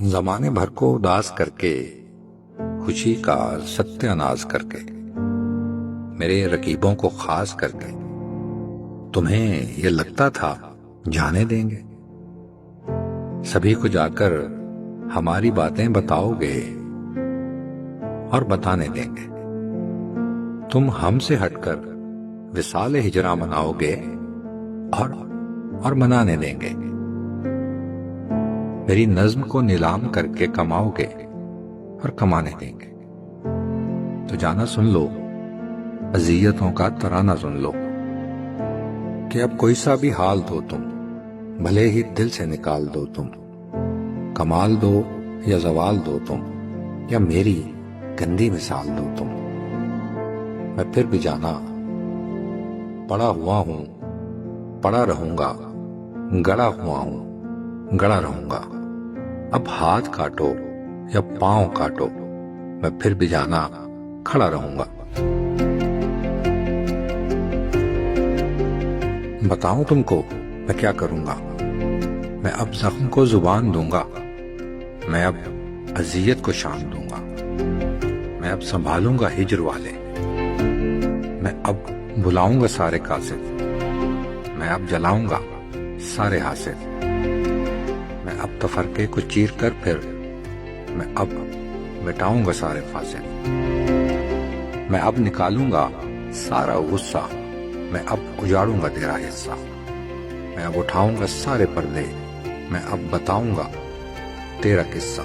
زمانے بھر کو اداس کر کے، خوشی کا ستیہ ناز کر کے، میرے رقیبوں کو خاص کر کے، تمہیں یہ لگتا تھا جانے دیں گے، سبھی کو جا کر ہماری باتیں بتاؤ گے اور بتانے دیں گے، تم ہم سے ہٹ کر وصال ہجراں مناؤ گے اور منانے دیں گے، میری نظم کو نیلام کر کے کماؤ گے اور کمانے دیں گے، تو جانا سن لو اذیتوں کا ترانہ سن لو، کہ اب کوئی سا بھی حال دو تم، بھلے ہی دل سے نکال دو تم، کمال دو یا زوال دو تم، یا میری گندی مثال دو تم، میں پھر بھی جانا پڑا ہوا ہوں، پڑا رہوں گا، گڑا ہوا ہوں، گڑا رہوں گا، اب ہاتھ کاٹو یا پاؤں کاٹو، میں پھر بھی جانا کھڑا رہوں گا۔ بتاؤں تم کو میں کیا کروں گا، میں اب زخم کو زبان دوں گا، میں اب اذیت کو شان دوں گا، میں اب سنبھالوں گا ہجر والے، میں اب بلاؤں گا سارے قاصد، میں اب جلاؤں گا سارے حاسد، میں اب تفرقے کو چیر کر پھر میں اب مٹاؤں گا سارے فاسد، میں اب نکالوں گا سارا غصہ، میں اب اجاڑوں گا تیرا حصہ، میں اب اٹھاؤں گا سارے پردے، میں اب بتاؤں گا تیرا قصہ۔